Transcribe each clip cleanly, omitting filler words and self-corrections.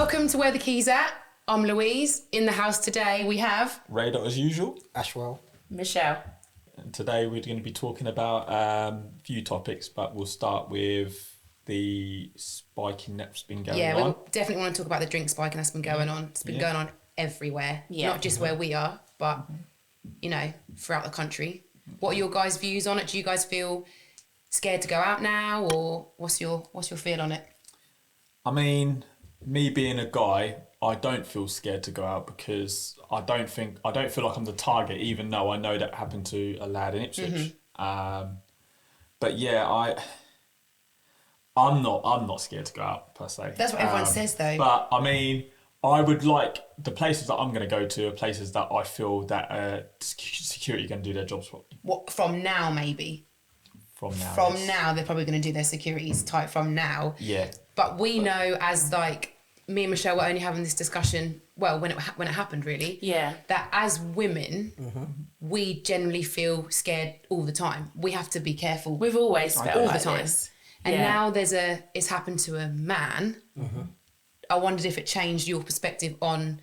Welcome to Where the Key's At. I'm Louise. In the house today we have... Radar as usual. Ashwell. Michelle. And today we're going to be talking about a few topics, but we'll start with the spiking that's been going on. Yeah, we definitely want to talk about the drink spiking that's been going on. It's been going on everywhere, not just where we are, but, you know, throughout the country. What are your guys' views on it? Do you guys feel scared to go out now, or what's your feel on it? I mean, me being a guy, I don't feel scared to go out because I don't feel like I'm the target, even though I know that happened to a lad in Ipswich. But yeah, I'm not scared to go out per se. That's what everyone says though. But I mean, I would like the places that I'm going to go to are places that I feel that security can do their jobs properly. What, from now maybe? From now. From yes. now, they're probably going to do their securities tight from now. Yeah. But we know, as like me and Michelle were only having this discussion, well, when it happened really, that as women, we generally feel scared all the time. We have to be careful. We've always felt all like the time. this. And now it's happened to a man. I wondered if it changed your perspective on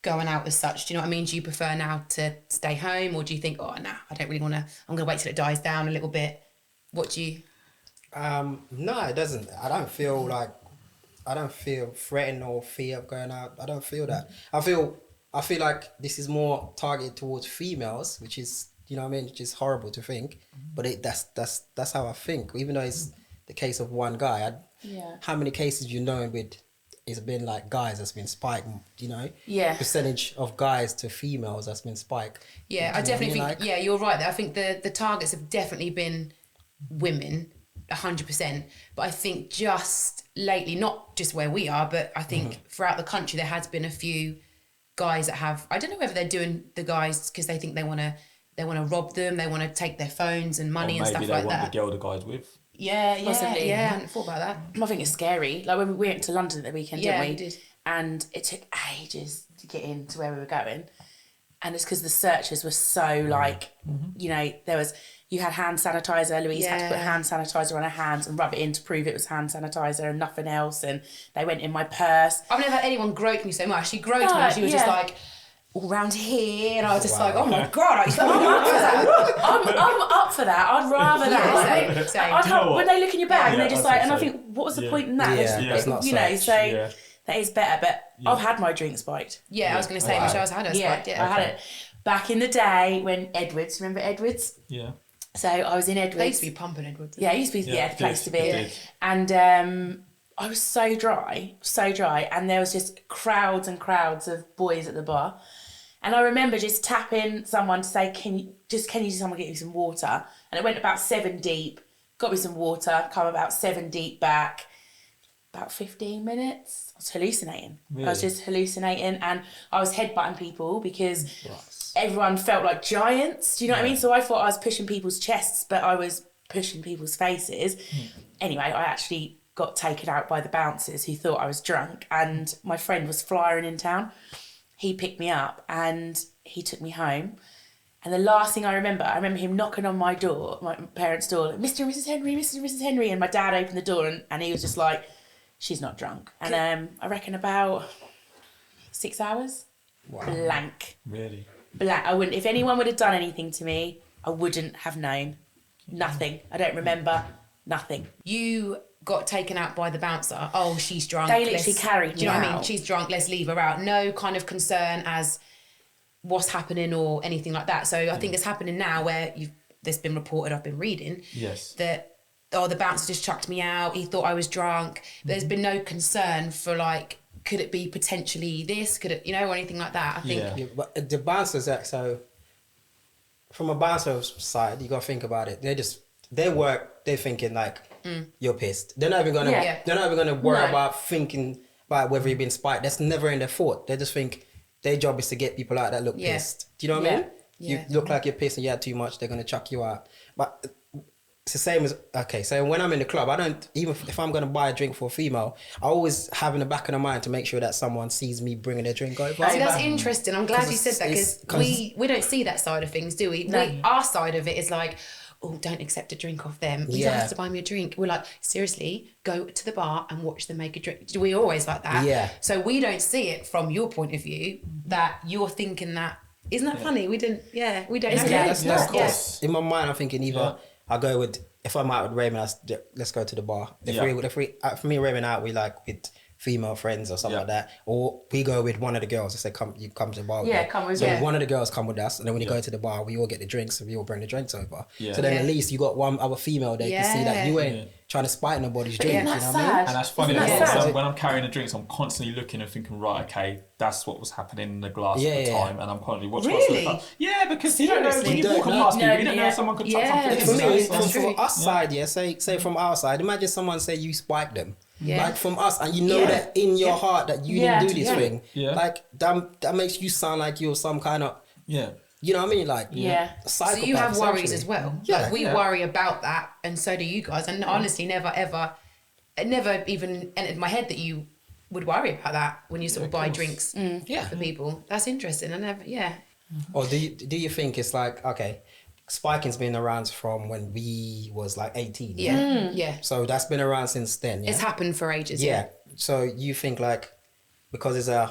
going out as such. Do you know what I mean? Do you prefer now to stay home, or do you think, oh, no, I don't really want to, I'm going to wait till it dies down a little bit? What do you... No, it doesn't. I don't feel threatened or fear of going out. I don't feel that. I feel like this is more targeted towards females, which is, you know what I mean, which is horrible to think. But that's how I think. Even though it's the case of one guy, how many cases you know with it's been like guys that's been spiked, you know? Yeah. Percentage of guys to females that's been spiked. Yeah, I definitely think, you're right there. I think the targets have definitely been women, 100%. But I think just lately, not just where we are, but I think throughout the country, there has been a few guys that have, I don't know whether they're doing the guys because they think they want to rob them, they want to take their phones and money and stuff like that. Maybe they want the girl the guy's with. Possibly. I hadn't thought about that. I think it's scary. Like when we went to London at the weekend, didn't we? We did. And it took ages to get into where we were going. And it's because the searches were so like, you know, you had hand sanitizer. Louise had to put hand sanitizer on her hands and rub it in to prove it was hand sanitizer and nothing else. And they went in my purse. I've never had anyone grope me so much. She groped me and she was just like, all round here, and I was just like, oh my God, I'm up for that. I'm up for that. I'd rather that. Same. When they look in your bag and they're just like, and I think, what was the point in that? It's not you know, such. so that is better. But I've had my drink spiked. I was going to say, Michelle's had her spiked. I had it back in the day when Edwards. Remember Edwards? Yeah. So I was in Edwards. They used to be pumping Edwards. Yeah, it used to be the place to be. Yeah. And I was so dry, and there was just crowds and crowds of boys at the bar. And I remember just tapping someone to say, can you someone get you some water? And it went about 7 deep, got me some water, come about 7 deep back, about 15 minutes. I was hallucinating. Really? I was just hallucinating, and I was headbutting people because everyone felt like giants. Do you know what I mean? So I thought I was pushing people's chests, but I was pushing people's faces. Anyway, I actually got taken out by the bouncers who thought I was drunk, and my friend was flying in town. He picked me up and he took me home. And the last thing I remember him knocking on my door, my parents' door, like, Mr. and Mrs. Henry, Mr. and Mrs. Henry. And my dad opened the door and he was just like, she's not drunk. And I reckon about 6 hours. Wow. Blank. Really? Blank. I wouldn't, if anyone would have done anything to me, I wouldn't have known. Nothing. I don't remember nothing. You got taken out by the bouncer. Oh, she's drunk. They literally carried me out. Do you know what I mean? She's drunk, let's leave her out. No kind of concern as what's happening or anything like that. So I think it's happening now where there's been reported, I've been reading, that, the bouncer just chucked me out. He thought I was drunk. But there's been no concern for like, could it be potentially this? Could it, or anything like that? I think. Yeah, but the bouncers, so from a bouncer's side, you got to think about it. They're thinking like, you're pissed. They're not even gonna worry about thinking about whether you've been spiked. That's never in their thought. They just think their job is to get people out that look pissed. Do you know what I mean? You look like you're pissed and you had too much, they're gonna chuck you out. But it's the same as, so when I'm in the club, I don't, even if I'm gonna buy a drink for a female, I always have in the back of my mind to make sure that someone sees me bringing their drink over. See, that's interesting. I'm glad you said that because we don't see that side of things, do we? No. Our side of it is like, oh, don't accept a drink off them. You Yeah. don't have to buy me a drink. We're like, seriously, go to the bar and watch them make a drink. We always like that. Yeah. So we don't see it from your point of view that you're thinking that, isn't that funny? We don't Yeah, know. that's in my mind. I'm thinking either I go with, if I'm out with Raymond, let's go to the bar. If we for me and Raymond out, we like with female friends or something like that, or we go with one of the girls. They say, you come to the bar with me. come with so me. one of the girls come with us, and then when you go to the bar, we all get the drinks, and we all bring the drinks over. So then Yeah. at least you got one other female there to see that you ain't trying to spite nobody's drink. You know what I mean? And that's funny Isn't as that well. sad? When I'm carrying the drinks, I'm constantly looking and thinking, right, okay, that's what was happening in the glass at the time, and I'm constantly watching. Really? Yeah, because you don't know when you walk past people, you don't know if someone could chuck something. For me, That's from true. us side, say from our side, imagine someone say you spiked them. Yeah. Like from us, and you know that in your heart that you didn't do this thing. Yeah. Like that makes you sound like you're some kind of, Yeah. you know what I mean? Like Yeah. a So psychopath, you have worries essentially. as well. Yeah. Like we worry about that, and so do you guys. And honestly, it never even entered my head that you would worry about that when you sort of buy drinks for people. That's interesting. Or do you think it's like, okay, spiking's been around from when we was like 18? Yeah. So that's been around since then. Yeah. It's happened for ages. Yeah. So you think like, because there's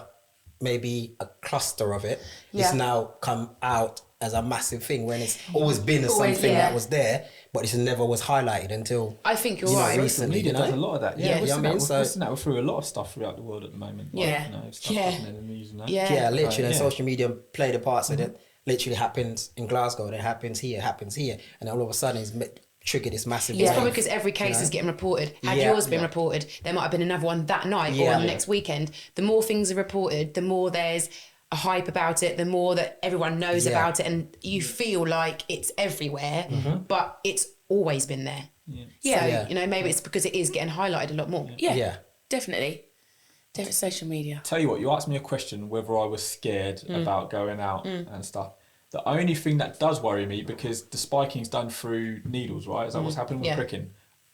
maybe a cluster of it, it's now come out as a massive thing when it's always been something that was there, but it never was highlighted until I think you're right. recently. Media does a lot of that. Yeah. We're You know what I mean? we're seeing that through a lot of stuff throughout the world at the moment. Like, Yeah. you know, stuff Yeah. happening in the news and that. Yeah, literally, and Yeah. social media play the part so that literally happens in Glasgow, then happens here, and all of a sudden it's triggered this massive It's wave, probably because every case you is know? getting reported. Had Yeah. yours been reported, there might have been another one that night or on the next weekend. The more things are reported, the more there's a hype about it, the more that everyone knows about it, and you feel like it's everywhere, but it's always been there. So, you know, maybe it's because it is getting highlighted a lot more. Yeah. Definitely. Social media. Tell you what, you asked me a question whether I was scared about going out and stuff. The only thing that does worry me, because the spiking's done through needles, right? Is that what's happening with pricking?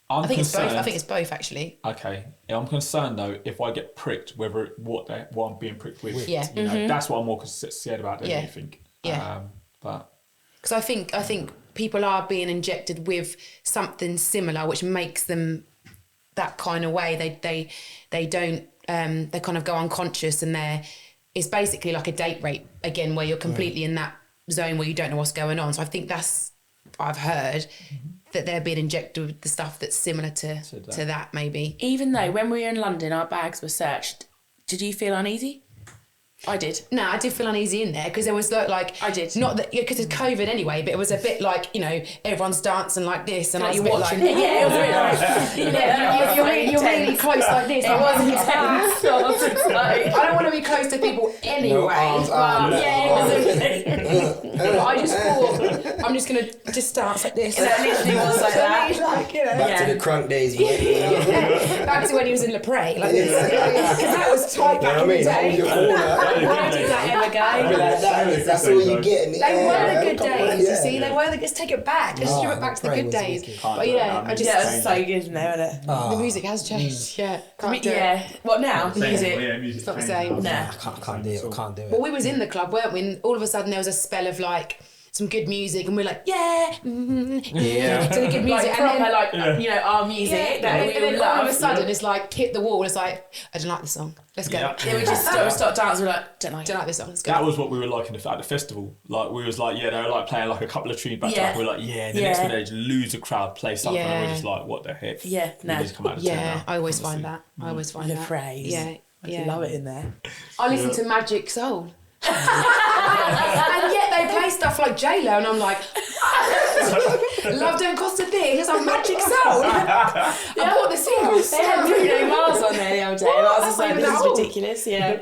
I think it's both. concerned- I think it's both, actually. Okay, I'm concerned though if I get pricked, whether what I'm being pricked with. Yeah. You know, that's what I'm more scared about than Yeah. anything. Yeah. But Because I think people are being injected with something similar, which makes them that kind of way. They don't they kind of go unconscious, and it's basically like a date rape again, where you're completely in that zone where you don't know what's going on. So I think I've heard that they're being injected with the stuff that's similar to that maybe. Even though when we were in London, our bags were searched, did you feel uneasy? I did. No, I did feel uneasy in there because there was like I did. Not that because it's COVID anyway, but it was a bit like, you know, everyone's dancing like this, and I was a You're bit watching like, it. Yeah, it was a bit like, you're really close like this. It I'm was like, intense. So I was just like, I don't want to be close to people anyway. No arms, But I just thought I'm just gonna just dance like this. That literally was like that. Like, you know, Back to the crunk days. back to when he was in Le Pré, like this, because that was tight back in the day. Why did that ever go? That's all you get. They were the good days, you see. They were let's take it back. Let's strip it back to the Prey good was days. wicked. But yeah, I just Yeah, it was so good in there, wasn't it? the music has changed. Yeah, can't do it. Yeah. What now? Music. music's It's not the same. Nah. I can't do it. I can't do it. Well, we was in the club, weren't we? And all of a sudden there was a spell of like some good music, and we're like, yeah, to the good music, Like proper, and then, like, you know, our music that and we then all all of a love. sudden it's like hit the wall. It's like, I don't like this song. Let's go. Yeah. Yeah, we just start dancing. We're like, don't like Don't it. like this song. Let's go. that was what we were like at the festival. Like we was like, they were like playing like a couple of tunes back to back. We were like, the next minute they just lose the crowd, play something, and we're just like, what the heck? Yeah, We just come out of the turn now, I always honestly. find that. I always find The that. phrase. Yeah. I love it in there. I listen to Magic Soul. And yet they play stuff like J-Lo, and I'm like, love don't cost a thing. It's like Magic Soul. I bought the singles. They had Bruno Mars on there the other day, and I was just like, That's this not is even ridiculous. Yeah.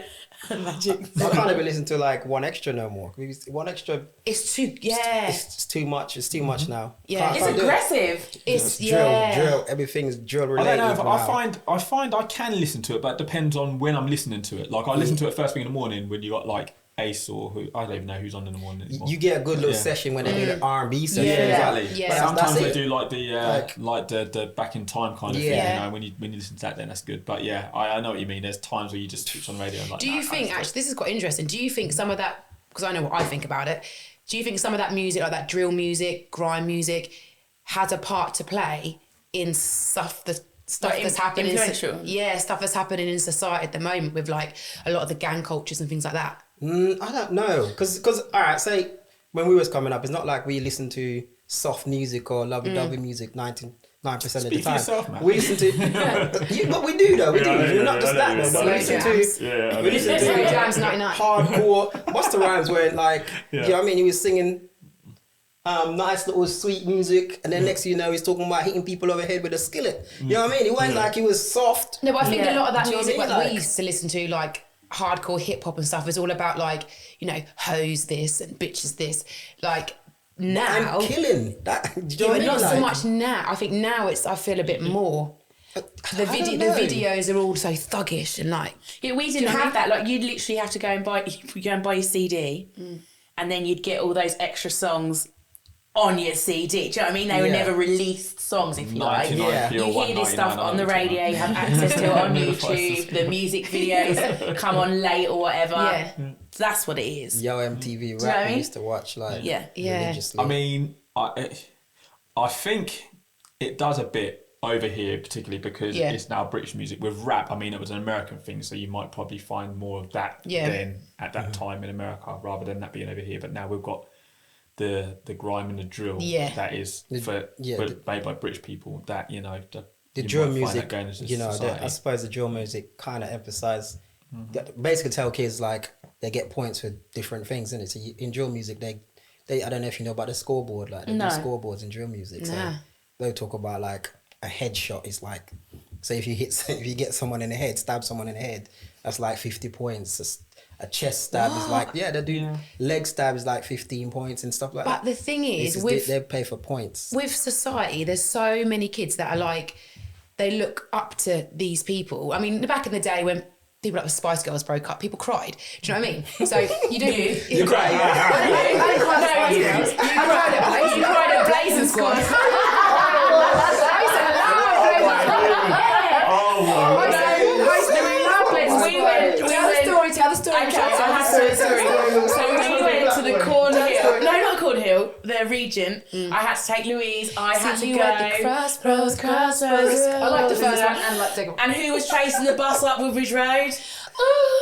Magic. I can't even listen to like One Extra no more. One Extra, It's too, yeah. it's too much. It's too much now. Yeah. Can't It's do it. aggressive. It's, Drill. Everything's drill I related. don't know, but now. I find I can listen to it, but it depends on when I'm listening to it. Like I listen to it first thing in the morning when you got like Ace or who I don't even know who's on in the morning anymore. You get a good little session when they do the R&B session. exactly. Yeah. But Sometimes that's they it. do like the back in time kind of thing. Yeah. You know, when you listen to that, then that's good. But yeah, I know what you mean. There's times where you just switch on the radio and like. Do you think, actually, this is quite interesting, do you think some of that, because I know what I think about it, do you think some of that music, like that drill music, grime music, has a part to play in stuff that's happening. Stuff that's happening in society at the moment with like a lot of the gang cultures and things like that. I don't know, because all right, say when we was coming up, it's not like we listened to soft music or lovey-dovey music 99% of the Speak for time. yourself, man. We listen to, but we do though. We do. We're not just that though. But we listen to. We listen Slow to Jams 99. hardcore. What's the rhymes where like, you know what I mean? He was singing nice little sweet music, and then next thing you know, he's talking about hitting people over the head with a skillet. You know what I mean? He went like he was soft. No, but I think a lot of that Do you know music what I mean? like we Like- used to listen to, like hardcore hip hop and stuff, is all about like, you know, hoes this and bitches this. Like now, I'm killing that. Do you know yeah, what I but mean? not so Like, much now. I think now I feel a bit more. The videos are all so thuggish and like. Yeah, we didn't have that. Like, you'd literally have to go and buy your CD, and then you'd get all those extra songs on your CD. Do you know what I mean? They were never released songs, if you like. Yeah. You hear this stuff on the radio, you have access to it on YouTube, the music videos come on late or whatever. Yeah. That's what it is. Yo MTV you know rap what I we mean? used to watch like Yeah. religiously. I mean, I think it does a bit over here, particularly because it's now British music. With rap, I mean, it was an American thing, so you might probably find more of that then at that time in America rather than that being over here. But now we've got the grime and the drill that is made by British people. That, you know, the you drill might find music, that going into you know, society. I suppose the drill music kind of emphasise, basically tell kids like they get points for different things, innit? So in drill music, they I don't know if you know about the scoreboard, like they do scoreboards in drill music. So they'll talk about like a headshot is like, say if you get someone in the head, stab someone in the head, that's like 50 points. A chest stab is like, they do leg stab is like 15 points and stuff like that. But the thing is, they pay for points. With society, there's so many kids that are like, they look up to these people. I mean, back in the day when people like the Spice Girls broke up, people cried. Do you know what I mean? So you do. You cry. I didn't cry at Spice Girls. You cried at Blazing Squad. I used to love Blazing Squad. Tell the story. Okay, I'll have to tell the story. So we went to the Cornhill. No, not Cornhill, the Regent. I had to take Louise. I had to you go. at the crossroads. I like the first one and like the second one. And who was chasing the bus up Woodbridge Road?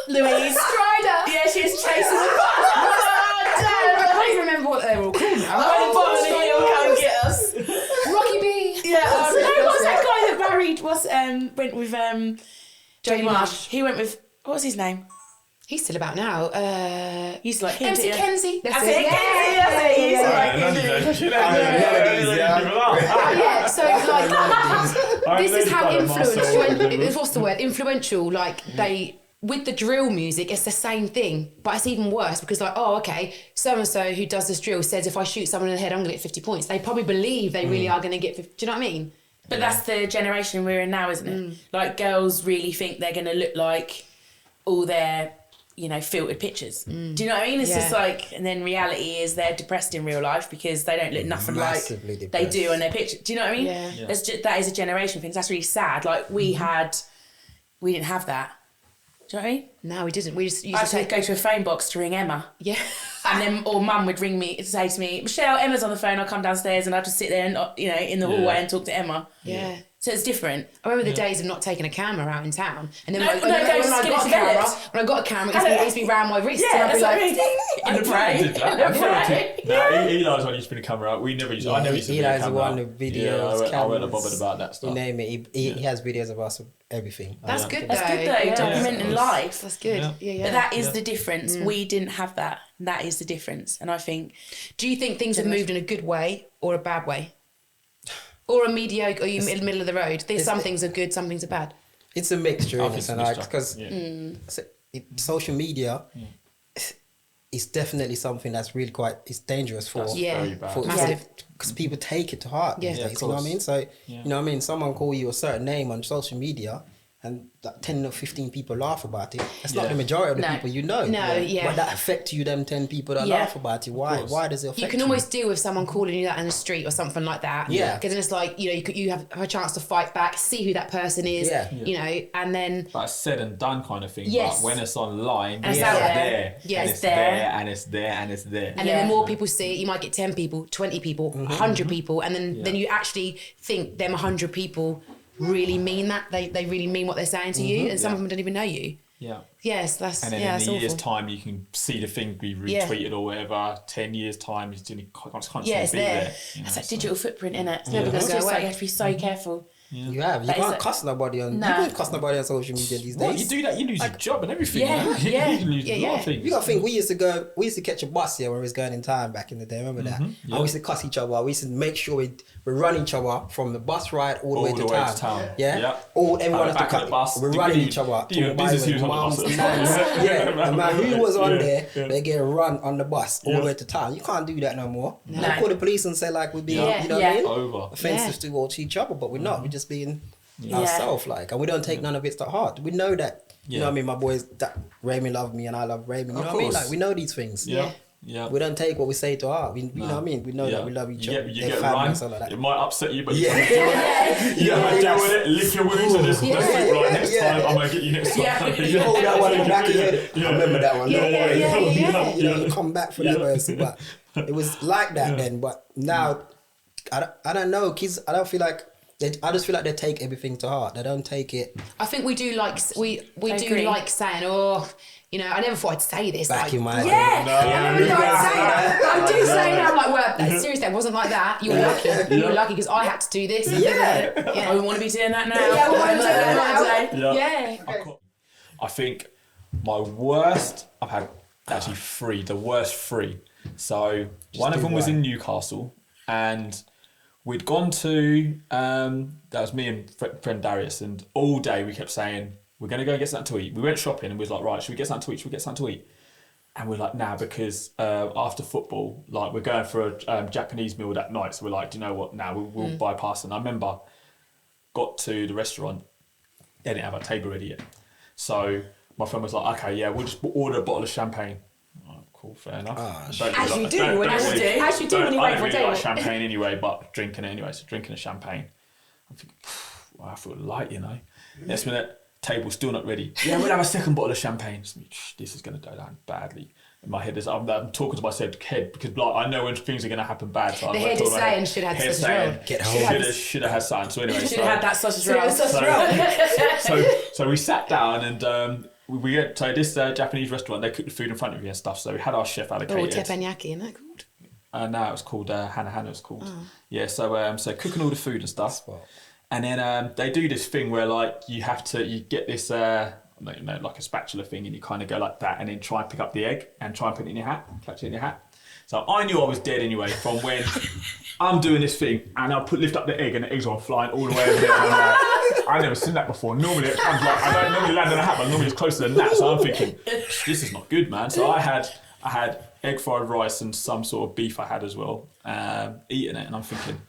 Louise. Strider. Yeah, she was chasing the bus. I can't even remember what they were all called now. Oh, bottom of the hill, come get us. Rocky B. Yeah. No, what's that guy that married? Went with Jodie Marsh? He went with, what was his name? He's still about now. He's like MC Kenzie. That's it. Kenzie. Yeah. So like, this is how influential. What's the word? Influential. Like they. With the drill music, it's the same thing, but it's even worse because like, oh, okay, so-and-so who does this drill says if I shoot someone in the head, I'm going to get 50 points. They probably believe they really are going to get 50. Do you know what I mean? But that's the generation we're in now, isn't it? Like, girls really think they're going to look like all their, you know, filtered pictures. Do you know what I mean? It's just like, and then reality is they're depressed in real life because they don't look nothing like they do on their picture. Do you know what I mean? Yeah. That is a generation thing. That's really sad. Like, we didn't have that. Do you know what I mean? No, we didn't. We just used I to had to go to a phone box to ring Emma. Yeah. And then, or mum would ring me to say to me, Michelle, Emma's on the phone, I'll come downstairs, and I'll just sit there and, you know, in the hallway and talk to Emma. Yeah. So it's different. I remember the days of not taking a camera out in town. And then No, when go I skip got it a to camera, bed. when I got a camera, it used to be round my wrist. Yeah, and I'd be that's like, what I mean. In the brain. No, Eli's one used to bring a camera out. We never used. I never used to bring a Eli's the camera one out. with videos, I wasn't cameras, bothered about that stuff. You name it. He has videos of us, of everything. That's good though. That's good though, documenting life. That's good. Yeah. But that is the difference. We didn't have that. That is the difference. And I think... Do you think things have moved in a good way or a bad way? Or a mediocre, or are you in the middle of the road? Some things are good, some things are bad. It's a mixture, I isn't think it? it's a Like, mixture. because social media is definitely something that's really it's dangerous for. That's very bad. Massive. Because people take it to heart these days, of you know what I course. mean? So, you know what I mean? Someone call you a certain name on social media and like 10 or 15 people laugh about it, it's not the majority of the people you know. But that affects you, them 10 people that laugh about it. Why? Why does it affect you? You can almost deal with someone calling you that in the street or something like that. Yeah. Because then it's like, you have a chance to fight back, see who that person is, and then... Like said and done kind of thing. Yes. But when it's online, it's out there. there. Yeah, and it's there. And it's there and it's there. And then the more people see it, you might get 10 people, 20 people, 100 people, and then you actually think them 100 people really mean that. They really mean what they're saying to you, and some of them don't even know you. Yeah. Yes, that's And then that's in a year's awful. time, you can see the thing be retweeted or whatever. 10 years' time, you can't it's be there. there. It's that digital footprint, innit? It's never gonna go just away. like you have to be so careful. You can't cuss nobody on. You can't cuss nobody on social media these days. What, you do that, you lose your job and everything. Yeah, you yeah, you lose a lot of things. You gotta think, we used to catch a bus here when we was going in time back in the day, remember that? And we used to cuss each other. We used to make sure we run each other from the bus ride all the way to town. Yeah? Everyone has to cut. We're running each other. Mums, nans. And man, who was on there, they get run on the bus all the way to town. You can't do that no more. You call the police and say like we're being, you know what I mean? Offensive towards each other, but we're not. We're just being ourselves, like, and we don't take none of it to heart. We know that. You know what I mean? My boys, that Raymond love me and I love Raymond. You know what I mean? Like, we know these things. Yeah. We don't take what we say to heart. You know what I mean? We know that we love each other. You get run. Like that. It might upset you, but you gotta deal with it. Lick your wounds and just next time I'm gonna get you next time. You hold that one in the back of your head. I remember that one. Don't worry. You come back for that person. But it was like that then. But now, I don't know. Kids, I don't feel like. I just feel like they take everything to heart. They don't take it. I think we do like we do like saying, I never thought I'd say this. Back in my day. I never thought I'd say that. I do say that. I'm like, well, seriously, it wasn't like that. You were lucky. You were lucky because I had to do this. I want to be doing that now. Yeah, we want to do that now. Yeah. I think my worst, I've had actually three, the worst three. So one of them was in Newcastle, and we'd gone to, that was me and friend Darius, and all day we kept saying, we're going to go get something to eat. We went shopping and we was like, right, should we get something to eat? Should we get something to eat? And we're like, nah, because after football, like, we're going for a Japanese meal that night. So we're like, do you know what? Nah, we'll bypass. And I remember, got to the restaurant, they didn't have a table ready yet. So my friend was like, okay, yeah, we'll just order a bottle of champagne. Cool, fair enough. As you do when you wait for a table. Like champagne anyway, but drinking it anyway. So drinking a champagne. I'm thinking, well, I feel light, you know. Next minute, table still not ready. Yeah, we'll have a second bottle of champagne. This is going to go down badly. In my head, I'm talking to my head because I know when things are going to happen bad. So the head is saying should have had sausage roll. Should have had something. So anyway, should have had that sausage roll. So we sat down and. We went to this Japanese restaurant. They cooked the food in front of you and stuff. So we had our chef allocated. Teppanyaki, isn't that called? No, it was called Hana. It was called. Yeah. So cooking all the food and stuff. And then they do this thing where like you get this like a spatula thing, and you kind of go like that, and then try and pick up the egg and try and put it in your hat, catch it in your hat. So I knew I was dead anyway from when I'm doing this thing and I lift up the egg and the eggs are flying all the way over there. And I'm like, I've never seen that before. Normally it comes like, I don't normally land in a hat, but normally it's closer than that. So I'm thinking, this is not good, man. So I had egg fried rice and some sort of beef I had as well, eating it, and I'm thinking,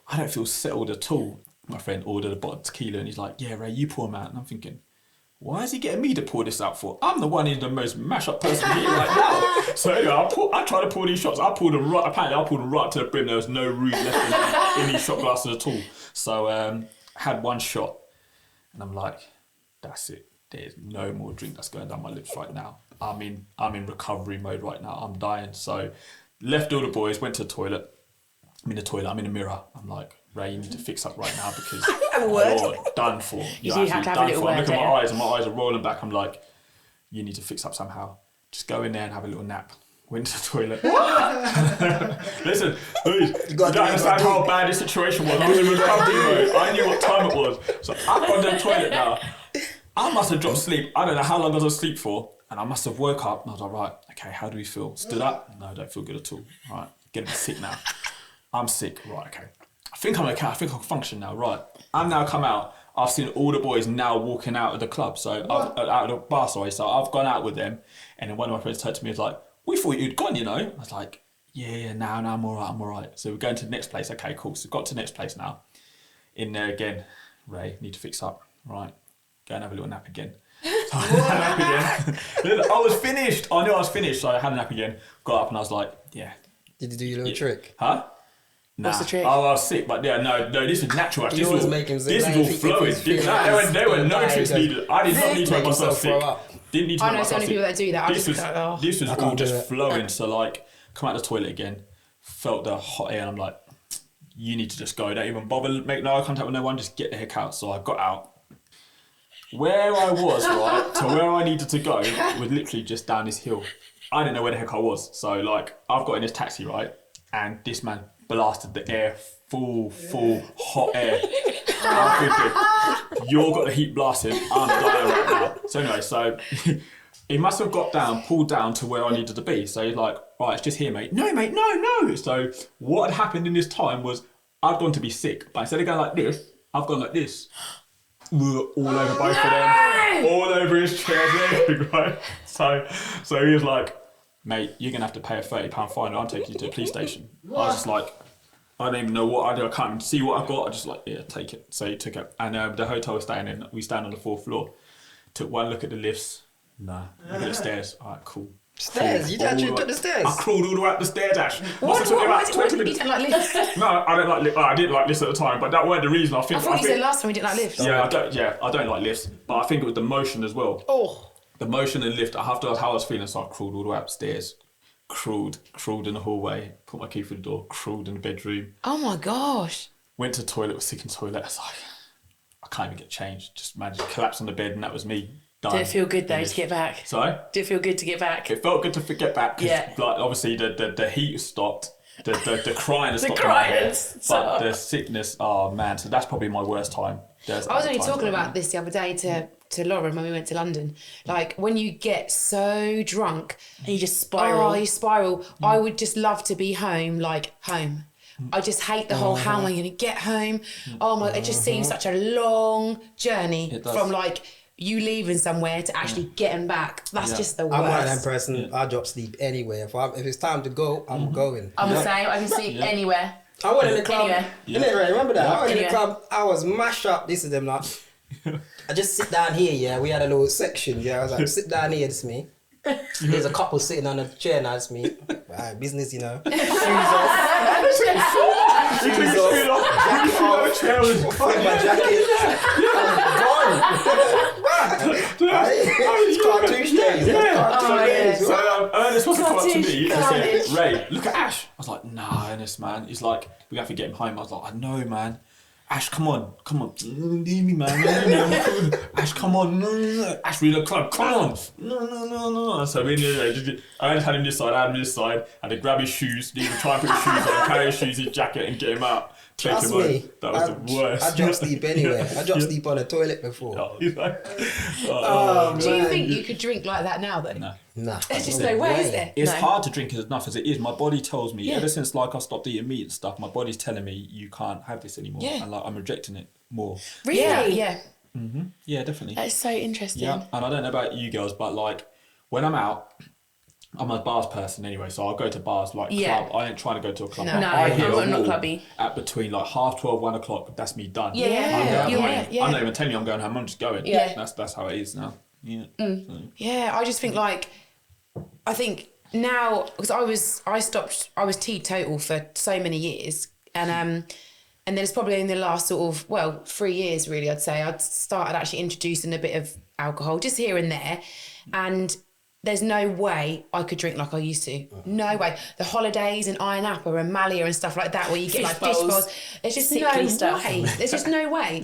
I don't feel settled at all. My friend ordered a bottle of tequila and he's like, yeah, Ray, you pour them out. And I'm thinking, why is he getting me to pour this out for? I'm the one who's the most mash up person here right now. So anyway, I try to pour these shots. Apparently I pulled them right to the brim. There was no room left in these shot glasses at all. So had one shot and I'm like, that's it. There's no more drink that's going down my lips right now. I'm in recovery mode right now. I'm dying. So left all the boys, went to the toilet. I'm in the toilet, I'm in the mirror. I'm like, Ray, you need to fix up right now because you're done for. You have to have a little word. I look at my eyes and my eyes are rolling back. I'm like, you need to fix up somehow. Just go in there and have a little nap. Went to the toilet. Listen, you don't understand how bad this situation was. I was in recovery mode. I knew what time it was. So I've gone to the toilet now. I must have dropped asleep. I don't know how long I was asleep for. And I must have woke up and I was like, right, okay, how do we feel? Stood up? No, I don't feel good at all. All right, getting sick now. I'm sick. Right, okay. I think I'm okay. I think I can function now. Right. I'm now come out. I've seen all the boys now walking out of the club. So out of the bar, sorry. So I've gone out with them. And then one of my friends turned to me and was like, we thought you'd gone, you know. I was like, yeah, now I'm all right. So we're going to the next place. Okay, cool. So got to the next place now. In there again. Ray, need to fix up. Right. go and have a little nap again. So I had a nap again. I was finished. I knew I was finished, so I had a nap again. Got up and I was like, yeah. Did you do your little trick? Huh? Nah. What's the trick? Oh, I was sick, but yeah, no, this is natural. This was all flowing. There were no tricks needed. I did not need to make myself sick. Didn't need to I make know myself so many people that do that. This was all just flowing. So like, come out the toilet again, felt the hot air, and I'm like, you need to just go. Don't even bother, make no eye contact with no one. Just get the heck out. So I got out. Where I was, right, to where I needed to go was literally just down this hill. I didn't know where the heck I was. So like, I've got in this taxi, right, and this man blasted the air full hot air. I'm thinking, you're got the heat blasted, I'm dying right now. So anyway, so he must have got down, pulled down to where I needed to be. So he's like, right, it's just here, mate. No, mate, no. So what had happened in this time was I'd gone to be sick, but instead of going like this, I've gone like this. All over both of them, all over his chairs, everything, right? So he was like, mate, you're going to have to pay a £30 fine or I'm taking you to the police station. I was just like, I don't even know what I do. I can't even see what I've got. I just like, yeah, take it. So he took it. And the hotel we're staying in, we stand on the 4th floor. Took one look at the lifts. Nah. Look at the stairs. All right, cool. Stairs? You actually took the stairs? I crawled all the way up the stairs, Ash. What? You don't like lifts? No, I don't like lifts. I didn't like lifts at the time, but that weren't the reason. I thought you said last time you didn't like lifts. Yeah, I don't like lifts. But I think it was the motion as well. Oh. The motion and lift, I have to ask how I was feeling, so I crawled all the way upstairs. Crawled in the hallway, put my key through the door, crawled in the bedroom. Oh my gosh. Went to the toilet, was sick in the toilet. I was like, I can't even get changed. Just managed to collapse on the bed and that was me. Done. Did it feel good though to get back? Sorry? Did it feel good to get back? It felt good to get back because like, obviously the heat stopped. The crying has stopped in my head. But the sickness, oh man, so that's probably my worst time. I was only talking about this the other day to Lauren when we went to London. Like when you get so drunk and you just spiral. Oh, you spiral. I would just love to be home, like home. I just hate the whole how am I going to get home? Oh my, it just seems such a long journey from like you leaving somewhere to actually getting back. That's just the worst. I'm one of them person, I drop sleep anywhere. If it's time to go, I'm going. I'm the same. I can sleep anywhere. I went in the club. Anywhere. Innit, right? Remember that? I went in the club, I was mashed up. This is them like, I just sit down here, yeah. We had a little section, yeah. I was like, sit down here, it's me. There's a couple sitting on a chair now, it's me. Right, business, you know. Shoes off. Shoes off. Jacket off. My jacket. It's cartoon days. So Ernest was come up to me and said, Ray, look at Ash. I was like, nah, Ernest, man. He's like, we have to get him home. I was like, I know, man. Ash, come on. Leave me, man. Ash, come on. Ash, we the club. Come on. No. So we I had him this side, I had him this side. I had to grab his shoes, even try and put his shoes on, carry his shoes, his jacket, and get him out. Trust me. That was the worst. I drop sleep anywhere. I drop sleep on the toilet before. Do you think you could drink like that now, though? No. Nah. There's just no way, is there? It's hard to drink as enough as it is. My body tells me, ever since like I stopped eating meat and stuff, my body's telling me you can't have this anymore. Yeah. And like I'm rejecting it more. Really? Yeah. Mm-hmm. Yeah, definitely. That's so interesting. Yeah, and I don't know about you girls, but like when I'm out, I'm a bars person anyway, so I'll go to bars like club. I ain't trying to go to a club. No, I'm not clubby. At between like 12:30, 1 o'clock, that's me done. Yeah. I'm not even telling you I'm going home. I'm just going. Yeah. That's how it is now. Yeah. Yeah, I just think like, I think now because I was teetotal for so many years, and then it's probably in the last sort of 3 years really. I'd say I'd started actually introducing a bit of alcohol just here and there, and there's no way I could drink like I used to. No way. The holidays in Iron Apple and Malia and stuff like that, where you get like dish bowls. There's just no way. There's just no way.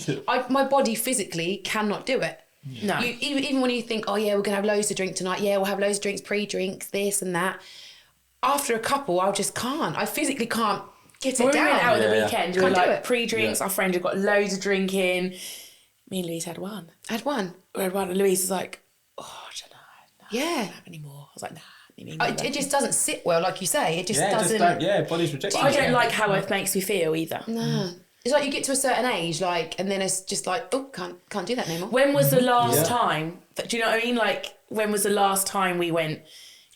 My body physically cannot do it. No. Even when you think, oh yeah, we're gonna have loads to drink tonight. Yeah, we'll have loads of drinks, pre-drinks, this and that. After a couple, I just can't. I physically can't get it down. We went out on the weekend. We were like pre-drinks. Yeah. Our friend had got loads of drinking. Me and Louise had one. I had one. We had one, and Louise was like, oh, I don't know. Yeah. I don't have any more. I was like, nah. It just doesn't sit well, like you say. It just doesn't. Body's rejecting. I don't like how it makes me feel either. No. It's like you get to a certain age, like, and then it's just like, oh, can't do that anymore. When was the last time? Do you know what I mean? Like, when was the last time we went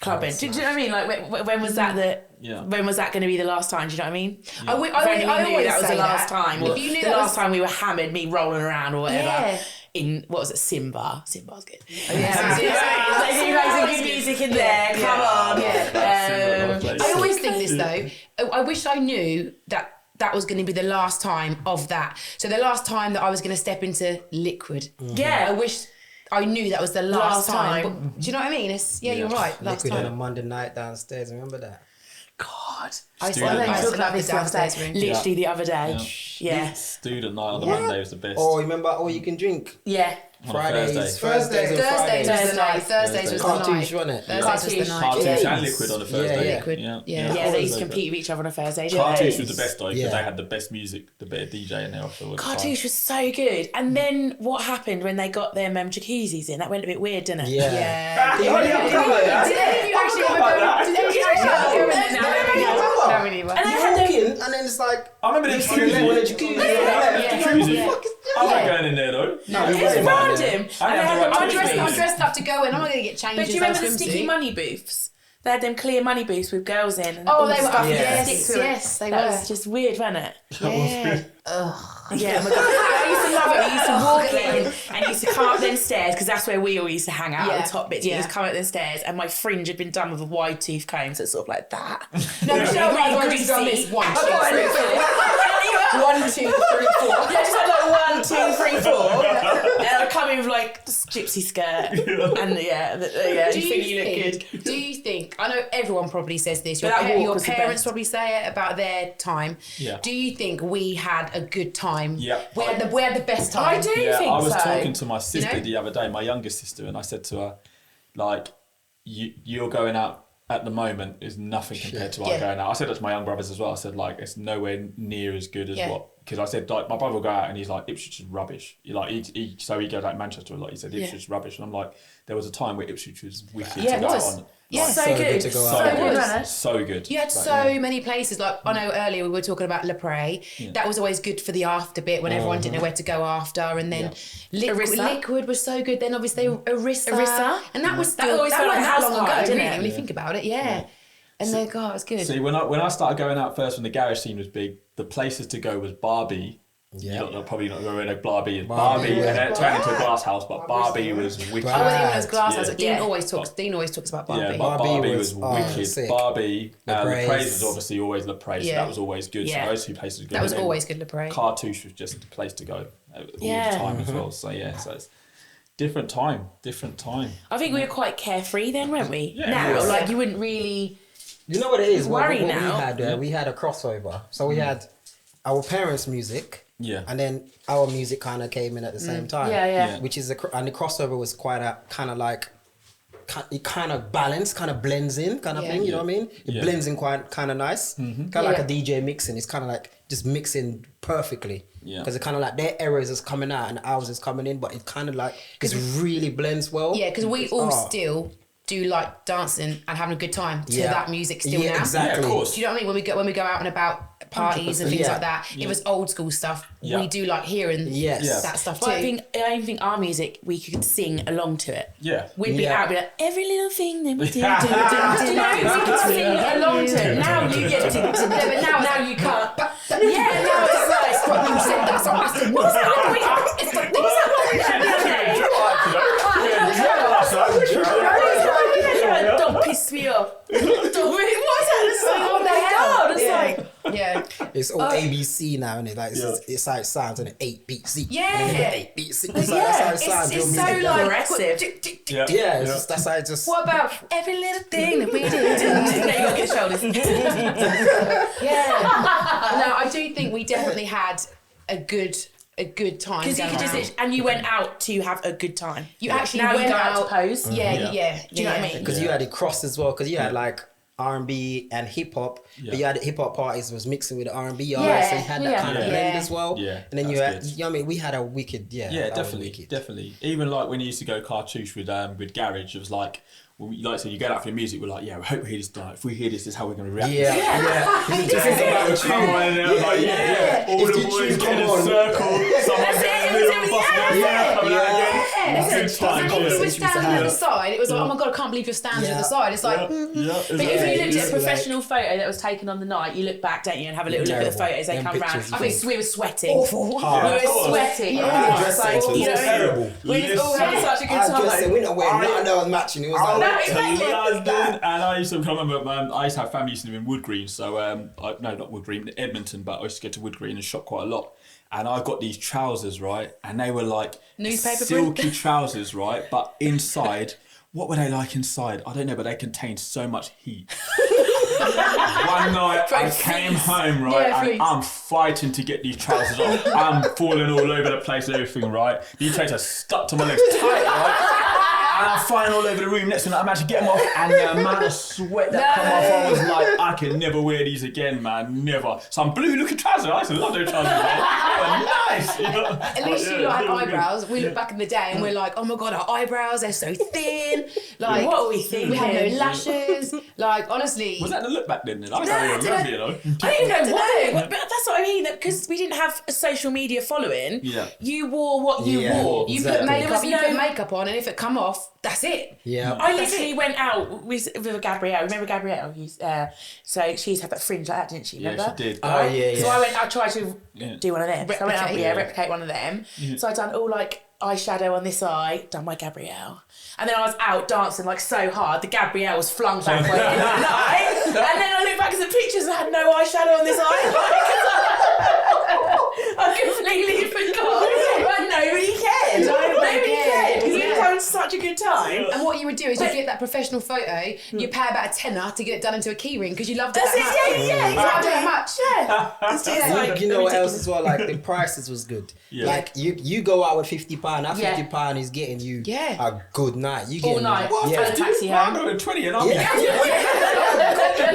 clubbing? Do you know what I mean? Like, when was that? When was that going to be the last time? Do you know what I mean? I always knew that was the say last time. Or if you knew the last time we were hammered, me rolling around or whatever. in, what was it, Simba? Simba's good. Yeah. You guys some good music in there, come on. I always think this though, I wish I knew that was going to be the last time of that. So the last time that I was going to step into liquid. Yeah. I wish I knew that was the last time. time. But, do you know what I mean? It's, you're right. Last Liquid on a time. Monday night downstairs. Remember that? God. I Student night. talked about this the other downstairs day. room. Literally the other day. Yeah. Student night on the Monday was the best. Oh, remember all you can drink? Yeah. Fridays Thursday. Thursdays and Thursdays Fridays. was the night. Thursdays was the night. Cartouche, wasn't it? Thursdays was the night. Cartouche Yes. and liquid on a Thursday. Yeah. Liquid. Yeah. Yeah, they used to compete with each other on a Thursday. didn't Cartouche they? was the best though because Yeah. they had the best music, the better DJ in there. Cartouche was so good. And then what happened when they got them jacuzzis in? That went a bit weird, didn't it? Yeah. Yeah. Did any of you remember that? Did any of you actually ever go? Did any of you actually ever go? No, me neither. And they You had walk them. in and then it's like, I remember the jacuzzi. jacuzzi. I'm not going in there though. No, It's random. I And they have had the them right I'm to money dress- dressed booths. up to go in. I'm not going to get changed. But do you remember the sticky money booths? They had them clear money booths with girls in. And Oh, all they the were. stuff Yes, that stick to it. yes, they That were. was just weird, wasn't it? Yeah. Yeah, my God. I used to love it. We used to walk in and you used to come up them stairs because that's where we all used to hang out at the top bits. You Yeah. used to come up them stairs and my fringe had been done with a wide tooth comb, so it's sort of like that. No, Michelle, Really I wanted to go on greasy. this 1, 2, 3, 4. 1, 2, 3, 4. Yeah, just like 1, 2, 3, 4. And I'd come in with like this gypsy skirt. And Do you think you look good. Do you think, I know everyone probably says this, your, But that walk your was the parents best. probably say it about their time. Yeah. Do you think we had a good time? Yeah. We had the best time. I do Yeah, think I was so. talking to my sister know? the other day, my youngest sister, and I said to her, like, you're going out at the moment is nothing compared to our Yeah. going out. I said that to my young brothers as well. I said, like, it's nowhere near as good as Yeah. what, because I said, like, my brother will go out and he's like, Ipswich is rubbish. So he goes out Manchester a lot. He said, Ipswich is rubbish. And I'm like, there was a time where Ipswich was wicked Yeah, to it go was. on. Yeah, So So good. good to go So out. it good. was. wasn't it? So good. You had so many places. Like, I know earlier we were talking about Le Pré. That was always good for the after bit when everyone didn't know where to go after. And then Arissa. Liquid was so good. Then obviously Arissa. Arissa. And that was That still, always that felt like wasn't a house that long party, ago, didn't really, it? when you think about it. Yeah. And then, God, it was good. See, when I started going out first, when the garage scene was big, the places to go was Barbie. Yeah. You're probably not going to Barbie. Barbie, And yeah. then it turned into a glass house, but Barbie was wicked. I wasn't even as glass Yeah. house. Dean always talks about Barbie. Yeah, but Barbie Barbie was, was wicked. sick. Barbie, Le Le Praise. Praise was obviously always Le Praise, so Yeah. that was always good. Yeah. So those two places were good. That was And then always good, Le Pré. Cartouche was just the place to go all Yeah. the time as well. So so it's different time. I think we were quite carefree then, weren't we? Yeah, now, we were. like you wouldn't really. You know what it is? Worry what now. we had a crossover. So we had our parents' music, Yeah. and then our music kind of came in at the same time. Yeah. Which is and the crossover was quite a kind of like, it kind of balanced, kind of blends in, kind of Yeah. thing. You know what I mean? It Yeah. blends in quite kind of nice, kind of like a DJ mixing. It's kind of like just mixing perfectly. Yeah. Because it kind of like their errors is coming out and ours is coming in, but it kind of like it really blends well. Yeah, because we all still do like dancing and having a good time to Yeah. that music still Yeah, now. exactly. Yeah, of course. Do you know what I mean? When we go out and about parties and 100%, things yeah. like that, if it's old school stuff, Yeah. we do like hearing Yes. Yeah. that stuff too. But I even think our music, we could sing along to it. Yeah. We'd be Yeah. out, be like, every little thing that we do. You know, we could sing along to it. Now you get to, but now you can't. Yeah, now it's like, You said that song. I said, what's that one we got? It's the what's that one we got the other day? Don't piss me off. What's that? It's like, oh my God. It's like, yeah. It's all ABC now, isn't it? Like it's how it sounds, and 8-beat C. Yeah. 8-beat C. Yeah, That's how it sounds. it's your so music. like aggressive. Yeah, it's just, that's how it just. What about every little thing that we do? Now you got your shoulders. Yeah. No, I do think we definitely had a good time. Because you going could around. just, and you went out to have a good time. You actually now went you go out to out. pose. Yeah. Do you know what I mean? Because you had it crossed as well. Because you had like R&B and hip hop, but you had hip hop parties was mixing with R&B artists, so you had that kind of blend as well. Yeah, and then you had, that's you know what I mean, we had a wicked, Yeah, that was definitely, wicked. definitely. Even like when you used to go cartouche with Garage, it was like, well, like I said, you get out for your music, we're like, yeah, we hope we hear this tonight. If we hear this is how we're going to react. Yeah. You need to think about the tune. Come on, and like, yeah. All If the the boys tune get in come a on. circle, someone That's gets it, a little it's bus yeah, coming out again. Yeah. Good And times, if you yeah. were standing at the side, it was like, oh my God, I can't believe you're standing at the side. It's like, But if you looked at a professional photo that was taken on the night, you look back, don't you, and have a little look at the photos they come round. I think we were sweating. awful. We were sweating. Terrible. We just all had such a good time. We're not wearing nothing that was matching. It was I like, went to exactly. London, and I used to remember. I used to have family used to live in Wood Green, so no, not Wood Green, Edmonton, but I used to get to Wood Green and shop quite a lot. And I got these trousers, right, and they were like Newspaper silky print? trousers, right, but inside, what were they like inside? I don't know, but they contained so much heat. One night I came home, right, and I'm fighting to get these trousers off. I'm falling all over the place and everything, right? These trousers are stuck to my legs tight, right? And I'm flying all over the room. Next minute, I'm actually getting them off, and the amount of sweat that come off, I was like, I can never wear these again, man, never. Some blue-looking trousers. I used to love those trousers, man. They were nice. You know? At least you had eyebrows. We look back in the day and we're like, oh my God, our eyebrows, they're so thin. Like, what are we thinking? We had no lashes. Like, honestly. Was that the look back then? I don't remember, you know. I don't even know why, but that's what I mean. Because we didn't have a social media following. Yeah. You wore what you wore. You Exactly. put makeup on, and if it come off, that's it. yeah. I literally went out with Gabrielle. Remember Gabrielle? So she used to have that fringe like that, didn't she? Remember? Yeah, she did. Oh, yeah. So I tried to do one of them. So I went out, replicate one of them. Yeah. So I done all like eyeshadow on this eye, done my Gabrielle. And then I was out dancing like so hard, the Gabrielle was flung back in the eye. And then I looked back at the pictures and I had no eyeshadow on this eye. I completely forgot. But nobody cared. Nobody cared. Because we were having such a good time. And what you would do is you get that professional photo, you pay about £10 to get it done into a keyring because you loved it That's that it, much. yeah, You loved exactly. it that much. It's just like You know what else ridiculous. as well? Like the prices was good. Yeah. Like you go out with £50, that Yeah. £50 is getting you Yeah. a good night. You All getting night. Yeah. And a taxi I'm home. going 20 and I'm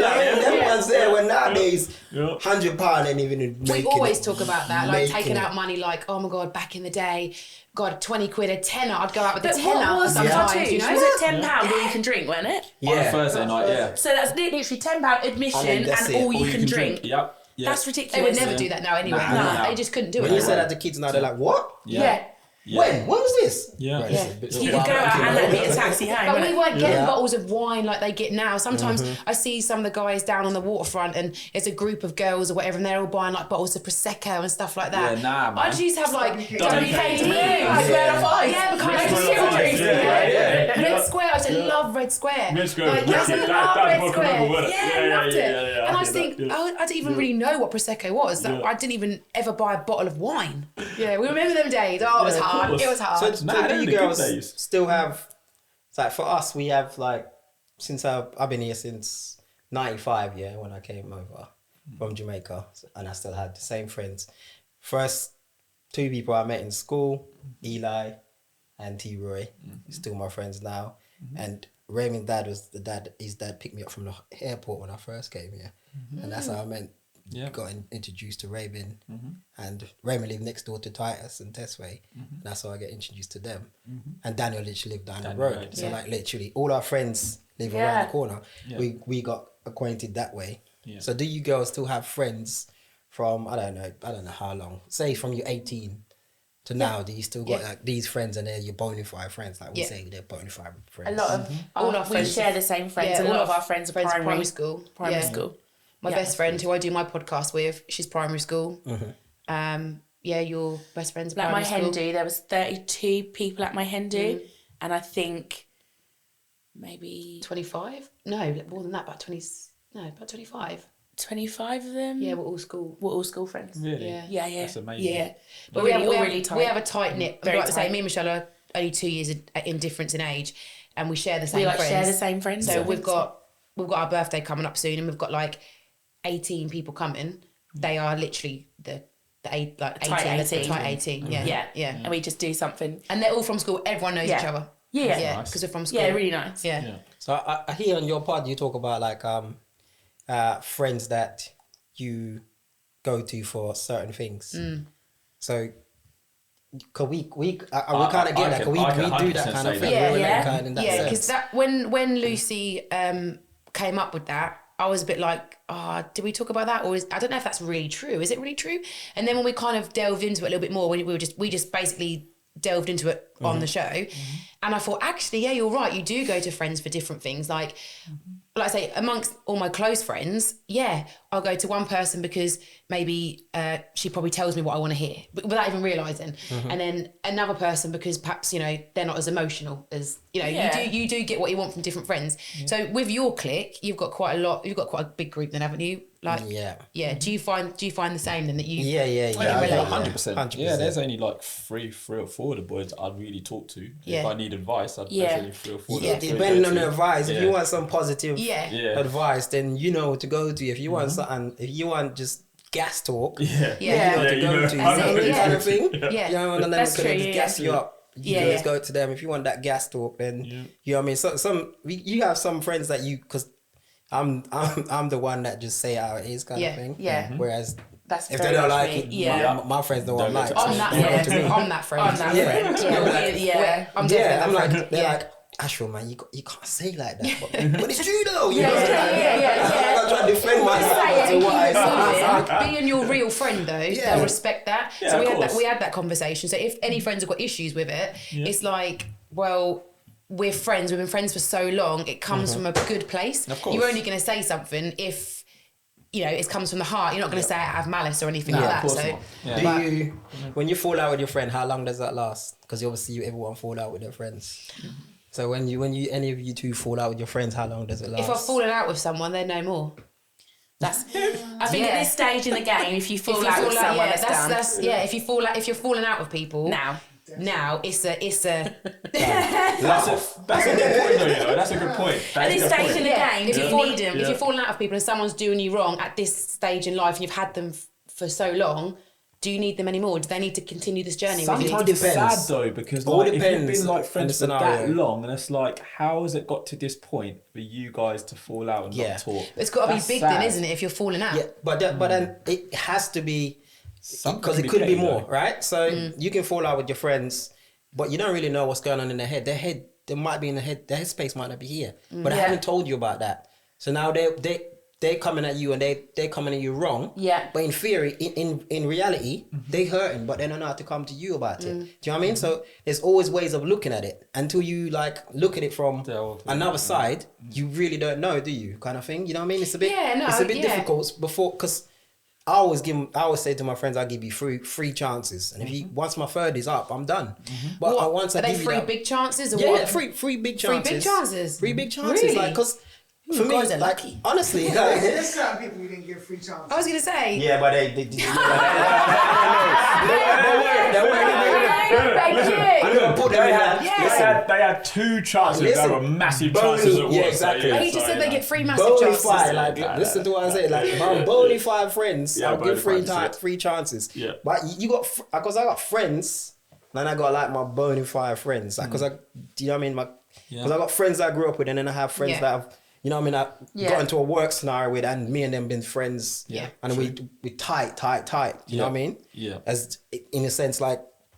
Them ones there when nowadays Yeah. £100 ain't even We making always it. talk about that, like Making taking it. out money, like, oh my God, back in the day, God, 20 quid, a tenner, I'd go out with a But tenner what was sometimes, sometimes, you know? Was it £10 all you can drink, wasn't it? on a Yeah. Thursday night, yeah. So that's literally £10 admission And that's and it. all you can drink. Yep. Yeah. That's They ridiculous. would never do that now anyway. Nah. No, they just couldn't do When it. you say that to kids now, they're like, what? Yeah. When was this? Yeah. Right, Yeah. it's a bit- You could go out and that'd be a taxi home. But we wouldn't it? weren't getting Yeah. bottles of wine like they get now. Sometimes I see some of the guys down on the waterfront and it's a group of girls or whatever and they're all buying like bottles of Prosecco and stuff like that. Yeah, nah, man. I just used to have like WKD. Yeah, because Red it's Square. drinks. Yeah. Red Square, I used to love Red Square. Red Square Like, was I used to wicked. love That's Red what I Square. remember, wasn't it? Yeah, Yeah, loved yeah, it. yeah, yeah, And I I just get think, that, yeah. I didn't even really know what Prosecco was. Yeah. I didn't even ever buy a bottle of wine. Yeah, we remember them days. Oh, it was Yeah, of hard. course. It was hard. So Nah, do they're you the good girls days. still have? It's like for us, we have like since I've been here since '95. Yeah, when I came over from Jamaica, and I still had the same friends. First two people I met in school, Eli and T. Roy, still my friends now. And Raymond's dad was the dad. His dad picked me up from the airport when I first came here, and that's how I met. Yeah. Got introduced to Raymond, and Raymond lived next door to Titus and Tessway. And that's how I get introduced to them. And Daniel literally lived down the Daniel, road. right, So yeah. like literally all our friends live around the corner. Yeah. We got acquainted that way. Yeah. So do you girls still have friends from I don't know how long? Say from you're 18 to now, do you still got like these friends and they're your bona fide friends? Like we Yeah. say they're bona fide friends. A lot of All our we friends- share the same friends. Yeah, a lot all of our friends are primary school. Primary Yeah. school. My Yeah. best friend, who I do my podcast with, she's primary school. Yeah, your best friend's Like my primary school. hen do, there was 32 people at my hen do, and I think maybe 25? No, more than that. About 20. No, about 25. 25 of them. Yeah, we're all school. we're all school friends. Really? Yeah. Yeah, yeah. That's amazing. Yeah, But really, we all have, really tight. We have a tight knit. Very Like I say, tight. me and Michelle are only 2 years in difference in age, and we share the same we like friends. share the same friends. So I we've think got our birthday coming up soon, and we've got like 18 people coming. They are literally the eight like Tight 18, 18. the tight 18. Yeah, yeah, yeah. and we just do something. And they're all from school. Everyone knows Yeah. each other. Yeah, Yeah, nice. because we're from school. yeah, really nice. Yeah. Yeah. So I hear on your pod you talk about like friends that you go to for certain things. So cause we kind of get that. Cause we do that 100% kind of say thing. that. We're Yeah, kind in that yeah. sense. Because that when Lucy came up with that, I was a bit like, did we talk about that, or I don't know if that's really true. Is it really true? And then when we kind of delved into it a little bit more, we just basically delved into it on the show, and I thought, actually, yeah, you're right. You do go to friends for different things. Like I say, amongst all my close friends, yeah, I'll go to one person because maybe she probably tells me what I want to hear, but without even realising. And then another person because perhaps, they're not as emotional as, you do get what you want from different friends. So with your clique, you've got quite a big group then, haven't you? Like, yeah. Do you find the same then that you? Yeah. 100%. Yeah, there's only like three or four of the boys I'd really talk to. If I need advice, there's only 3 or 4. Depending on the advice, if you want some positive advice, then you know what to go to. If you want something, if you want just gas talk, you know to go to. Kind of thing. And then they can gas you up. You always go to them. If you want that gas talk, then you know what I mean. So you have some friends that because I'm the one that just say how it is kind of thing. Yeah. Whereas if they don't like it, my friends don't like it. I'm that friend. I'm definitely they're like, Ashwell, man, you can't say like that. But it's true though. I'm trying to defend myself. Being your real friend though, they'll respect that. So we had that conversation. So if any friends have got issues with it, it's like, well, we're friends. We've been friends for so long. It comes from a good place. Of course. You're only going to say something if it comes from the heart. You're not going to say it out of malice or anything like that. So, when you fall out with your friend, how long does that last? Because obviously everyone fall out with their friends. So when you any of you two fall out with your friends, how long does it last? If I've fallen out with someone, they're no more. I think at this stage in the game, if you fall out with someone, that's done. If you're falling out with people now it's a that's a good point though, that's a good point. At this stage in the game, if you're falling out of people and someone's doing you wrong at this stage in life and you've had them for so long, do you need them anymore? Do they need to continue this journey with you? Sometimes it's sad though, because if you've been friends for that long, and it's like, how has it got to this point for you guys to fall out and not talk? It's got to be big then, isn't it, if you're falling out? Yeah, but then it has to be, because it could be more, right? So you can fall out with your friends, but you don't really know what's going on in their head. They might be in their headspace might not be here, but I haven't told you about that. So now they're coming at you and they're coming at you wrong. Yeah. But in theory, in reality, they hurting, but they don't know how to come to you about it. Do you know what I mean? So there's always ways of looking at it. Until you look at it from another side, you really don't know, do you? Kind of thing. You know what I mean? It's a bit difficult because I always say to my friends, I'll give you three chances. And if once my third is up, I'm done. But once I give you three big chances? Or what? Three big chances. 3 big chances? 3 big chances. Really? Because for me, lucky. Honestly, there's certain people you didn't give 3 chances. I was gonna say. Yeah, but they I'm gonna put them in that. They had 2 chances. They were massive chances at once. Yeah, exactly. He just said they get 3 massive chances. Listen to what I say. My bona fide friends, I'll give 3 chances. Yeah. But you got, because I got friends, and I got my bona fide friends. Because do you know what I mean? Because I got friends that I grew up with, and then I have friends that I've, you know what I mean, I got into a work scenario with, and me and them been friends. Yeah. And we tight. You know what I mean? Yeah. As in a sense,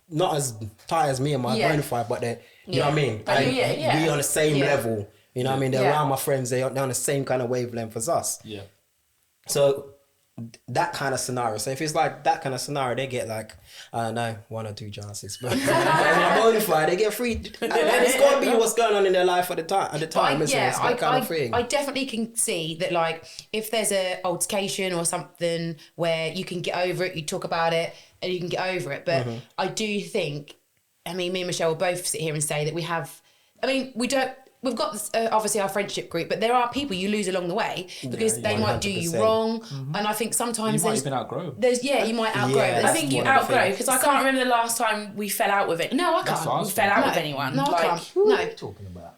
not as tight as me and my bona fide, but they, you know what I mean? We on the same level. You know what I mean? They're around my friends. They're on the same kind of wavelength as us. Yeah. So that kind of scenario. So if it's like that kind of scenario, they get I don't know, 1 or 2 chances. But bona fide, they get 3. And it's got to be what's going on in their life at the time. It's that kind of thing. I definitely can see that, if there's an altercation or something where you can get over it, you talk about it, and you can get over it. But I do think, me and Michelle will both sit here and say that we've got obviously our friendship group, but there are people you lose along the way because they might do you wrong. And I think sometimes you might even outgrow. You might outgrow. I think you outgrow, because I can't remember the last time we fell out with it. No, I can't. We fell out with anyone. No, I can't. No. What are you talking about?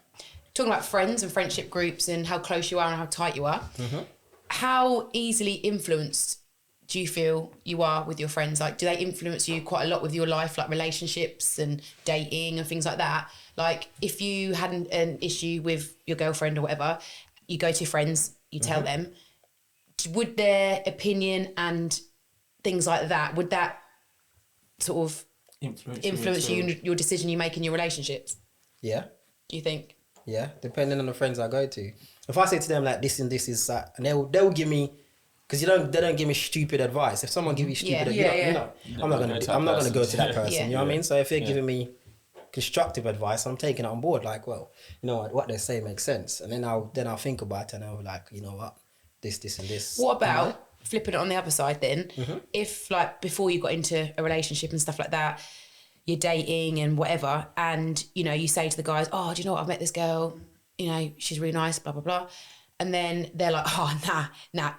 Talking about friends and friendship groups and how close you are and how tight you are. How easily influenced do you feel you are with your friends? Do they influence you quite a lot with your life, relationships and dating and things like that? If you had an issue with your girlfriend or whatever, you go to your friends, you tell them, would their opinion and things like that, would that sort of influence you and your decision you make in your relationships? Yeah. Do you think? Yeah, depending on the friends I go to. If I say to them this and this is that, and they'll give me because they don't give me stupid advice. If someone gives you stupid advice, I'm not gonna go to that person. You know what I mean? So if they're giving me constructive advice, I'm taking it on board. Like, well, you know what they say makes sense, and then I'll think about it, and I'll be like, you know what, this and this. What about flipping it on the other side then? If like before you got into a relationship and stuff like that, you're dating and whatever, and you know you say to the guys, oh, do you know what, I've met this girl, you know, she's really nice, blah blah blah, and then they're like, oh nah,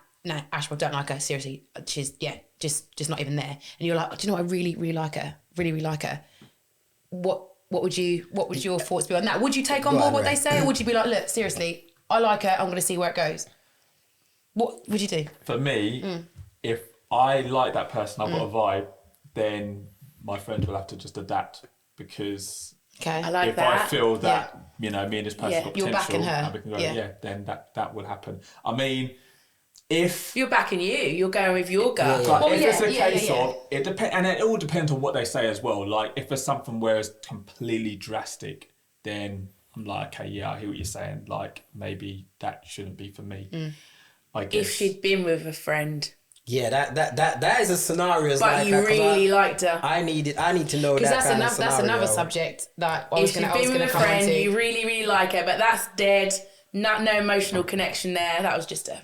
Ash, I don't like her, seriously, she's just not even there, and you're like, oh, do you know what, I really like her, really like her. What would your thoughts be on that? Would you take on board what they say, or would you be like, look, seriously, I like her, I'm going to see where it goes? What would you do? For me, if I like that person, I've got a vibe, then my friends will have to just adapt, because I like if that. I feel that, you know, me and this person got potential, you're backing her. and we can go, then that will happen. I mean, if you're backing you're going with your gut. But if it's a case of, it depends, and it all depends on what they say as well. Like, if there's something where it's completely drastic, then I'm like, okay, yeah, I hear what you're saying. Like, maybe that shouldn't be for me. I guess. If she'd been with a friend. Yeah, that is a scenario. But like you really liked her. I need to know that. Because that's another subject that I was going to come on to. If she'd been with a friend, you really like her, but that's dead. No emotional connection there. That was just a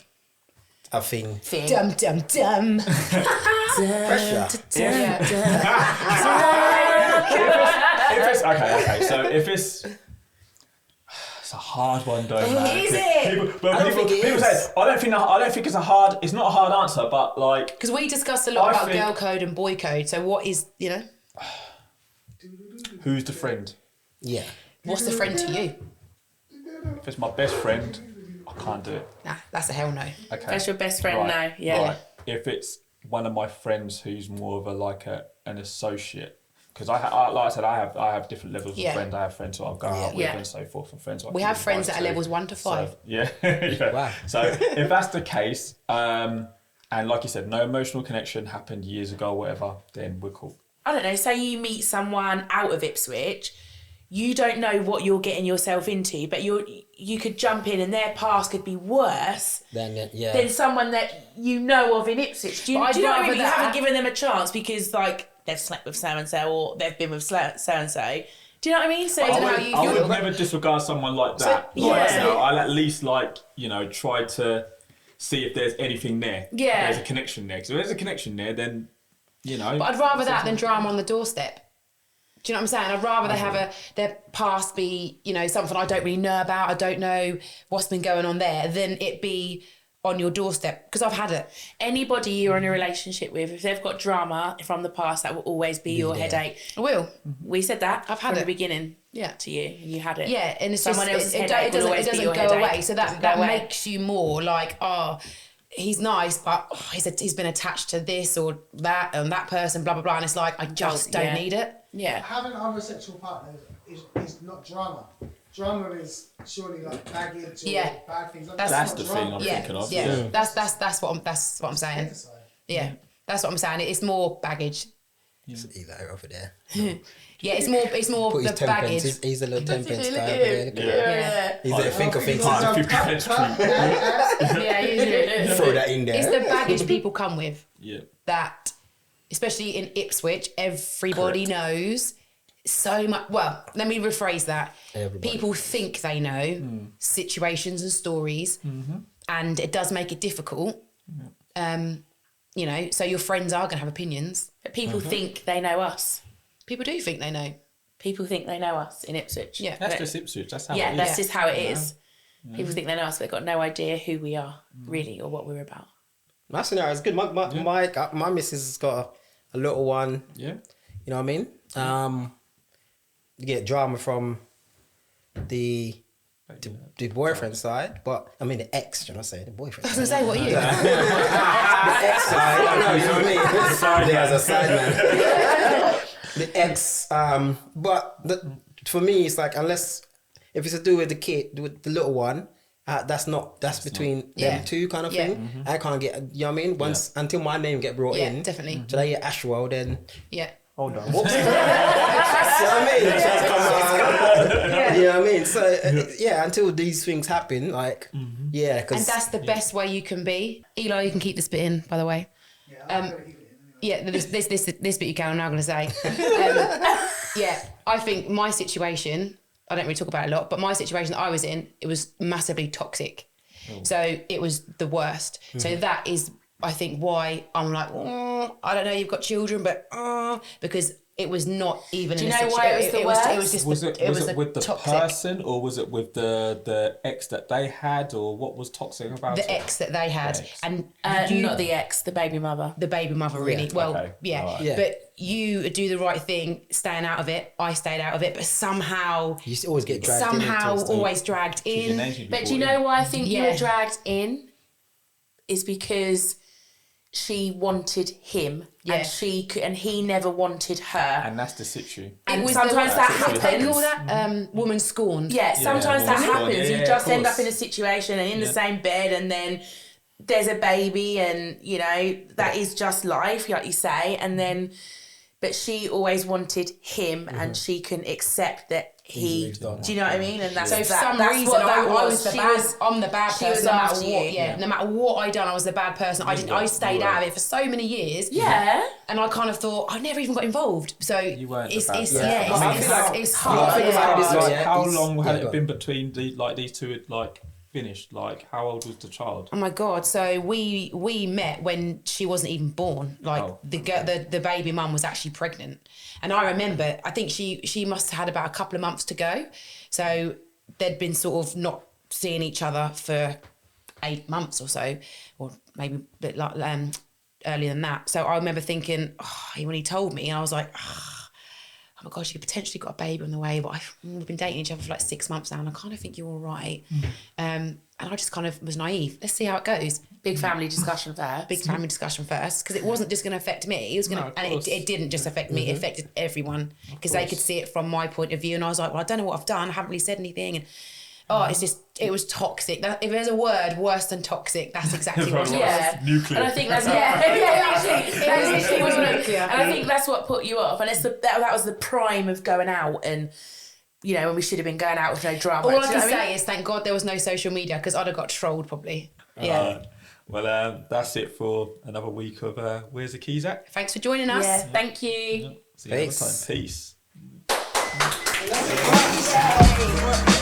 thing. Dum. Pressure. If it's okay. So if it's a hard one, though, man. Is it? People say, I don't think it's it's not a hard answer, but like, because we discussed a lot about girl code and boy code. So what is, you know? Who's the friend? Yeah. What's the friend to you? If it's my best friend, I can't do it. Nah, that's a hell no. Okay. That's your best friend now. Yeah. Right. If it's one of my friends who's more of an associate, because like I said, I have different levels of friends. I have friends who I'll go out with and so forth, and friends who we have friends that are levels 1 to 5. So, yeah. Wow. So if that's the case, and like you said, no emotional connection happened years ago, or whatever, then we're cool. I don't know. Say you meet someone out of Ipswich, you don't know what you're getting yourself into, but you could jump in and their past could be worse than someone that you know of in Ipswich. Do you know what I mean? You haven't given them a chance because like they've slept with so-and-so or they've been with so-and-so. Do you know what I mean? So I would never disregard someone like that. I'll at least try to see if there's anything there. Yeah. There's a connection there. So if there's a connection there, then, you know. But I'd rather that than drama on the doorstep. Do you know what I'm saying? I'd rather they have their past be, you know, something I don't really know about. I don't know what's been going on there, than it be on your doorstep, because I've had it. Anybody you're in a relationship with, if they've got drama from the past, that will always be your headache. I will. We said that I've had from it the beginning. Yeah, to you, and you had it. Yeah, and it's someone else's headache. It doesn't go away. So that makes you more like, oh, he's nice, but he's been attached to this or that and that person, blah blah blah. And it's like I just don't need it. Yeah. Having other sexual partners is not drama. Drama is surely like baggage or bad things. That's the thing I'm thinking of. Yeah. That's what I'm saying. Yeah, that's what I'm saying. It's more baggage. Eli over there. Yeah, it's more Put the baggage. He's a little temperance guy over there. Yeah. He's a think of things. Yeah, Throw that in there. It's the baggage people come with. Yeah. That, especially in Ipswich, everybody knows so much. Well, let me rephrase that. People think they know situations and stories, and it does make it difficult. You know, so your friends are going to have opinions. But people think they know us. People do think they know. People think they know us in Ipswich. Yeah. That's just Ipswich. That's how it is. That's just how it is. Yeah. People think they know us, but they've got no idea who we are, really, or what we're about. My scenario is good. My missus has got a little one. Yeah. You know what I mean? You get drama from the boyfriend side, but I mean the ex, should I say, the boyfriend. I was going to say, what are you? The ex side, I know, you know what I mean? Sorry, there's a side man. The ex, but for me, it's like, unless, if it's to do with the kid, with the little one, that's between them two kind of thing. I can't get, you know what I mean? Until my name get brought in. Definitely. So they get Ashwell, then hold on. What? You know what I mean? You know what I mean? So until these things happen, like, because and that's the best way you can be. Eli, you can keep this bit in, by the way. Yeah, this bit you can. I'm now going to say. I think my situation, I don't really talk about it a lot, but my situation that I was in, it was massively toxic. So it was the worst. So that is, I think, why I'm like, I don't know, you've got children, but because it was not even. Do you know why it was the worst? It was just. Was it with the toxic person, or was it with the ex that they had, or what was toxic about it? The ex that they had, and not the ex, the baby mother. The baby mother, really. Well, okay. Right. But you do the right thing, staying out of it. I stayed out of it, but somehow you always get dragged always dragged in. But do you know why I think you were dragged in? Is because she wanted him, and he never wanted her, and that's the situation. And sometimes that happens. All that woman scorned. Yeah, sometimes that happens. You just end up in a situation and in the same bed, and then there's a baby, and you know that is just life, like you say. And then, but she always wanted him, and she couldn't accept that. Do you know what I mean? And that's so for some reason I was the bad. I'm the bad person. No matter what. No matter what I done, I was the bad person. I stayed out of it for so many years. Yeah. And I kind of thought I never even got involved. So you weren't it's hard. hard. How long had it been between these two had finished? Like, how old was the child? Oh my God! So we met when she wasn't even born. The baby mum was actually pregnant, and I remember. I think she must have had about a couple of months to go. So they'd been sort of not seeing each other for 8 months or so, or maybe a bit earlier than that. So I remember thinking, when he told me, and I was like, oh my gosh, you potentially got a baby on the way, but we've been dating each other for like 6 months now, and I kind of think you're all right. And I just kind of was naive. Let's see how it goes. Big family discussion first. Because it wasn't just going to affect me. It was going to, and it didn't just affect me. It affected everyone because they could see it from my point of view. And I was like, well, I don't know what I've done. I haven't really said anything. And it was toxic. If there's a word worse than toxic, that's exactly what it was. Yeah. Nuclear. And I think that's it was nuclear. And I think that's what put you off. And that was the prime of going out, and you know, when we should have been going out with no drama. All I can say is thank God there was no social media, because I'd have got trolled probably. Well, that's it for another week of Where's the Keys At? Thanks for joining us. Yeah, thank you. See you next time. Peace. Yay.